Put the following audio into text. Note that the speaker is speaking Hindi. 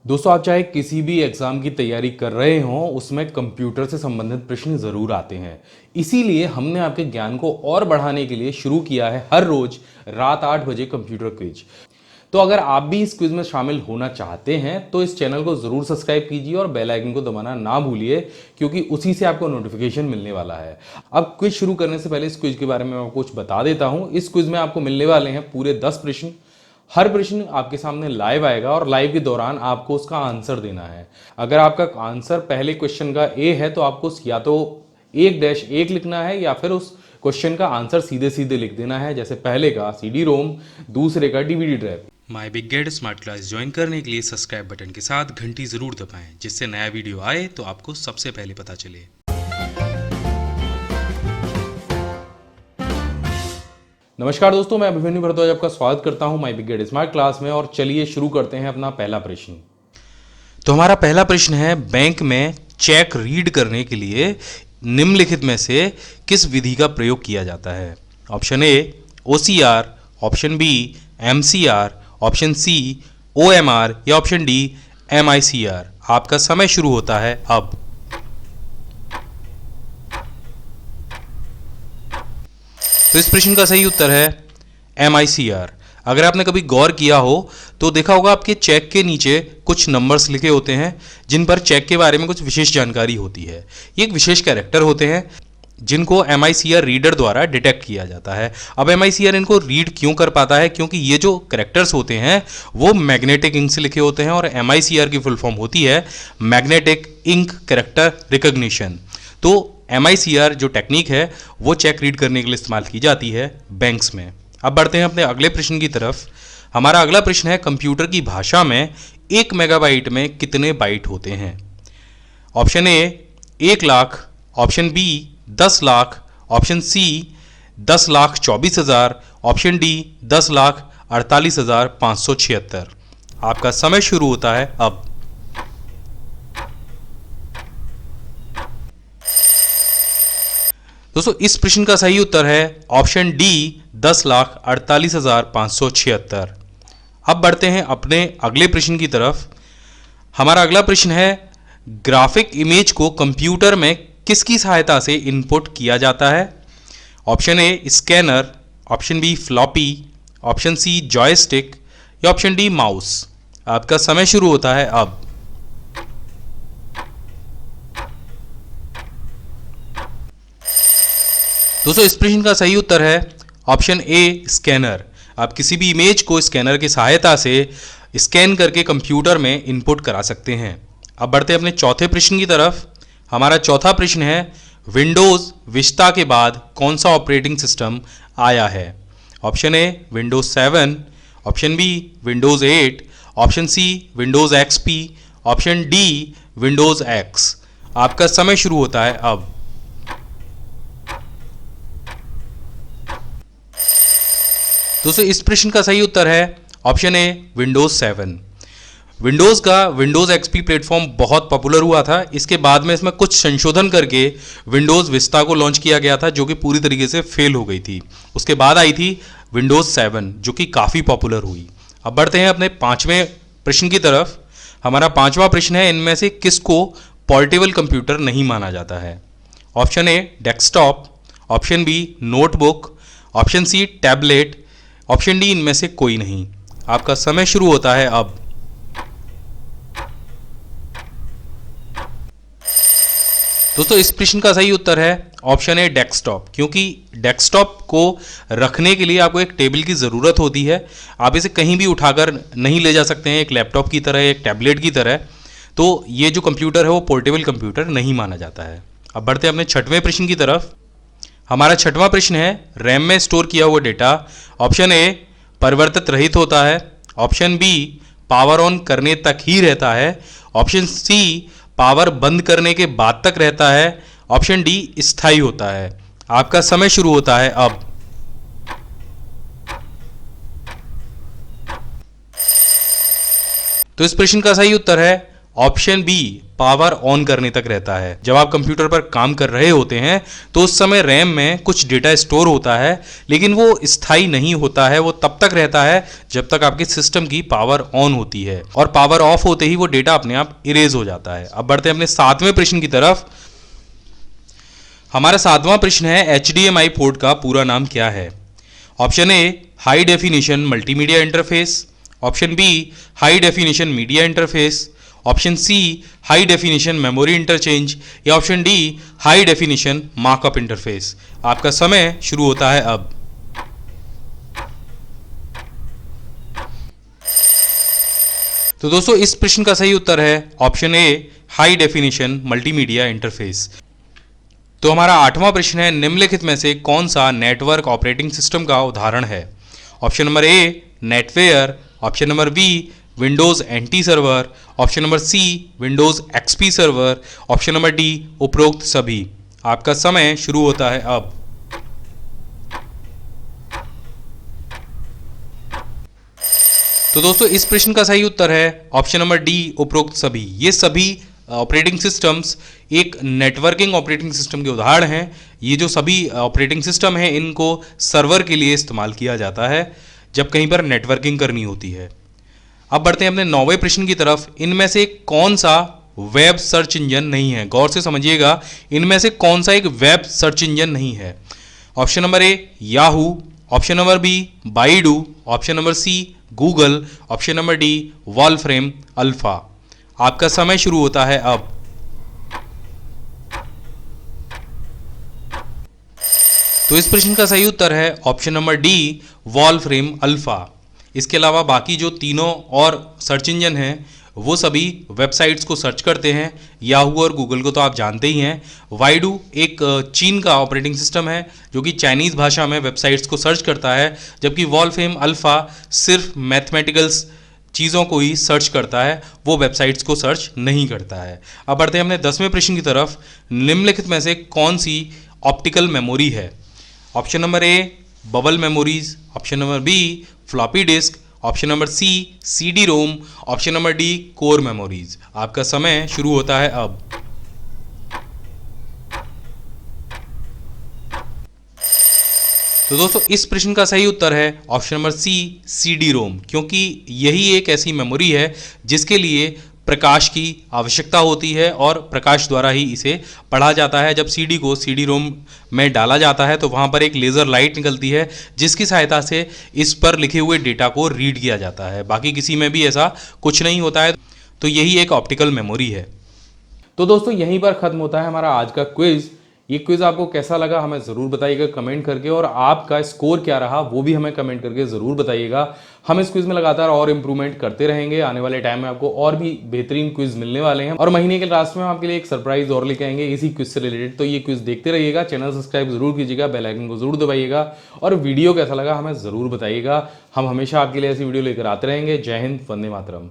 दोस्तों, आप चाहे किसी भी एग्जाम की तैयारी कर रहे हों, उसमें कंप्यूटर से संबंधित प्रश्न जरूर आते हैं। इसीलिए हमने आपके ज्ञान को और बढ़ाने के लिए शुरू किया है हर रोज रात 8 बजे कंप्यूटर क्विज। तो अगर आप भी इस क्विज में शामिल होना चाहते हैं तो इस चैनल को जरूर सब्सक्राइब कीजिए और बेल आइकन को दबाना ना भूलिए, क्योंकि उसी से आपको नोटिफिकेशन मिलने वाला है। अब क्विज शुरू करने से पहले इस क्विज के बारे में मैं आपको कुछ बता देता हूं। इस क्विज में आपको मिलने वाले हैं पूरे 10 प्रश्न। हर प्रश्न आपके सामने लाइव आएगा और लाइव के दौरान आपको उसका आंसर देना है। अगर आपका आंसर पहले क्वेश्चन का ए है तो आपको या तो 1-1 लिखना है या फिर उस क्वेश्चन का आंसर सीधे सीधे लिख देना है, जैसे पहले का सीडी रोम, दूसरे का DVD drive. My big gate smart class join करने के लिए सब्सक्राइब बटन के साथ घंटी जरूर दबाएं, जिससे नया वीडियो आए तो आपको सबसे पहले पता चले। नमस्कार दोस्तों, मैं अभिमन्यु भारद्वाज आपका स्वागत करता हूं my big gate smart class में। और चलिए शुरू करते हैं अपना पहला प्रश्न। तो हमारा पहला प्रश्न है, बैंक में चेक रीड करने के लिए निम्नलिखित में से किस विधि का प्रयोग किया जाता है? Option A OCR, option B MCR, option C OMR या ऑप्शन डी MICR। आपका समय शुरू होता है अब। तो इस प्रश्न का सही उत्तर है MICR। अगर आपने कभी गौर किया हो तो देखा होगा आपके चेक के नीचे कुछ नंबर्स लिखे होते हैं जिन पर चेक के बारे में कुछ विशेष जानकारी होती है। ये एक विशेष कैरेक्टर होते हैं जिनको MICR रीडर द्वारा डिटेक्ट किया जाता है। अब MICR इनको रीड क्यों कर पाता है? क्योंकि ये जो कैरेक्टर्स होते हैं वो मैग्नेटिक इंक से लिखे होते हैं और MICR की फुल फॉर्म होती है मैग्नेटिक इंक कैरेक्टर रिकॉग्निशन। तो MICR जो टेक्निक है वो चेक रीड करने के लिए इस्तेमाल की जाती है बैंक्स में। अब बढ़ते हैं अपने अगले प्रश्न की तरफ। हमारा अगला प्रश्न है, कंप्यूटर की भाषा में 1 मेगाबाइट में कितने बाइट होते हैं? Option A 1 lakh, option B 10 lakh, option C 10,24,000, option D 10,48,576। आपका समय शुरू होता है अब। दोस्तों, इस प्रश्न का सही उत्तर है ऑप्शन डी 10,48,576। अब बढ़ते हैं अपने अगले प्रश्न की तरफ। हमारा अगला प्रश्न है, ग्राफिक इमेज को कंप्यूटर में किसकी सहायता से इनपुट किया जाता है? Option A scanner, option B floppy, option C joystick या ऑप्शन डी माउस। आपका समय शुरू होता है अब। दोस्तों, इस प्रश्न का सही उत्तर है ऑप्शन ए स्कैनर। आप किसी भी इमेज को स्कैनर की सहायता से स्कैन करके कंप्यूटर में इनपुट करा सकते हैं। अब बढ़ते हैं अपने चौथे प्रश्न की तरफ। हमारा चौथा प्रश्न है, विंडोज़ विस्टा के बाद कौन सा ऑपरेटिंग सिस्टम आया है? Option A Windows 7, option B Windows 8, option C Windows XP, option D Windows X। आपका समय शुरू होता है अब। दोस्तों, इस प्रश्न का सही उत्तर है ऑप्शन ए विंडोज़ 7। विंडोज़ का विंडोज़ XP प्लेटफॉर्म बहुत पॉपुलर हुआ था। इसके बाद में इसमें कुछ संशोधन करके विंडोज़ विस्टा को लॉन्च किया गया था, जो कि पूरी तरीके से फेल हो गई थी। उसके बाद आई थी विंडोज़ 7, जो कि काफ़ी पॉपुलर हुई। अब बढ़ते हैं अपने पांचवें प्रश्न की तरफ। हमारा पांचवा प्रश्न है, इनमें से किसको पोर्टेबल कंप्यूटर नहीं माना जाता है? Option A desktop, option B notebook, option C tablet, option D इनमें से कोई नहीं। आपका समय शुरू होता है अब। दोस्तों, इस प्रश्न का सही उत्तर है ऑप्शन ए डेस्कटॉप, क्योंकि डेस्कटॉप को रखने के लिए आपको एक टेबल की ज़रूरत होती है। आप इसे कहीं भी उठाकर नहीं ले जा सकते हैं, एक लैपटॉप की तरह, एक टैबलेट की तरह। तो ये जो कंप्यूटर है वो पोर्टेबल कंप्यूटर नहीं माना जाता है। अब बढ़ते हैं अपने छठवें प्रश्न की तरफ। हमारा छठवां प्रश्न है, रैम में स्टोर किया हुआ डेटा ऑप्शन ए परिवर्तित रहित होता है, ऑप्शन बी पावर ऑन करने तक ही रहता है, ऑप्शन सी पावर बंद करने के बाद तक रहता है, ऑप्शन डी स्थायी होता है। आपका समय शुरू होता है अब। तो इस प्रश्न का सही उत्तर है ऑप्शन बी पावर ऑन करने तक रहता है। जब आप कंप्यूटर पर काम कर रहे होते हैं तो उस समय रैम में कुछ डेटा स्टोर होता है, लेकिन वो स्थायी नहीं होता है, वो तब तक रहता है जब तक आपके सिस्टम की पावर ऑन होती है, और पावर ऑफ होते ही वो डेटा अपने आप इरेज हो जाता है। अब बढ़ते हैं अपने 7वें प्रश्न की तरफ। हमारा 7वां प्रश्न है HDMI पोर्ट का पूरा नाम क्या है? Option A high definition multimedia interface, option B high definition media interface, option C high definition memory interchange, या option D high definition markup interface. आपका समय शुरू होता है अब। तो दोस्तों इस प्रश्न का सही उत्तर है option A high definition multimedia interface. तो हमारा 8वां प्रश्न है निम्नलिखित में से कौन सा नेटवर्क ऑपरेटिंग सिस्टम का उदाहरण है? Option number A NetWare, option number B Windows NT server, option number C Windows XP server, option number D उपरोक्त सभी। आपका समय शुरू होता है अब। तो दोस्तों इस प्रश्न का सही उत्तर है ऑप्शन नंबर डी उपरोक्त सभी। ये सभी ऑपरेटिंग सिस्टम्स एक नेटवर्किंग ऑपरेटिंग सिस्टम के उदाहरण हैं। ये जो सभी ऑपरेटिंग सिस्टम हैं इनको सर्वर के लिए इस्तेमाल किया जाता है जब कहीं पर नेटवर्किंग करनी होती है। अब बढ़ते हैं अपने 9वें प्रश्न की तरफ। इनमें से कौन सा वेब सर्च इंजन नहीं है? गौर से समझिएगा, इनमें से कौन सा एक वेब सर्च इंजन नहीं है? Option number A Yahoo, option number B Baidu, option number C Google, option number D Wolfram Alpha. आपका समय शुरू होता है अब। तो इस प्रश्न का सही उत्तर है option number D Wolfram alpha. इसके अलावा बाकी जो तीनों और सर्च इंजन हैं वो सभी वेबसाइट्स को सर्च करते हैं। याहू और गूगल को तो आप जानते ही हैं। वाइडू एक चीन का ऑपरेटिंग सिस्टम है जो कि चाइनीज़ भाषा में वेबसाइट्स को सर्च करता है, जबकि वॉल्फ्रेम अल्फा सिर्फ मैथमेटिकल्स चीज़ों को ही सर्च करता है, वो वेबसाइट्स को सर्च नहीं करता है। अब बढ़ते हैं अपने 10वें प्रश्न की तरफ। निम्नलिखित में से कौन सी ऑप्टिकल मेमोरी है? Option number A bubble memories, option number B floppy disk, option number C CD ROM, option number D core memories. आपका समय शुरू होता है अब। तो दोस्तों इस प्रश्न का सही उत्तर है ऑप्शन नंबर सी CD रोम, क्योंकि यही एक ऐसी मेमोरी है जिसके लिए प्रकाश की आवश्यकता होती है और प्रकाश द्वारा ही इसे पढ़ा जाता है। जब CD को CD रोम में डाला जाता है तो वहाँ पर एक लेज़र लाइट निकलती है जिसकी सहायता से इस पर लिखे हुए डेटा को रीड किया जाता है। बाकी किसी में भी ऐसा कुछ नहीं होता है। तो यही एक ऑप्टिकल मेमोरी है। तो दोस्तों यहीं पर खत्म होता है हमारा आज का क्विज। ये क्विज आपको कैसा लगा हमें ज़रूर बताइएगा कमेंट करके, और आपका स्कोर क्या रहा वो भी हमें कमेंट करके ज़रूर बताइएगा। हम इस क्विज में लगातार और इंप्रूवमेंट करते रहेंगे। आने वाले टाइम में आपको और भी बेहतरीन क्विज मिलने वाले हैं, और महीने के लास्ट में हम आपके लिए एक सरप्राइज और लेके आएंगे इसी क्विज से रिलेटेड। तो ये क्विज देखते रहिएगा, चैनल सब्सक्राइब जरूर कीजिएगा, बेल आइकन को जरूर दबाइएगा, और वीडियो कैसा लगा हमें ज़रूर बताइएगा। हम हमेशा आपके लिए ऐसी वीडियो लेकर आते रहेंगे। जय हिंद, वंदे मातरम।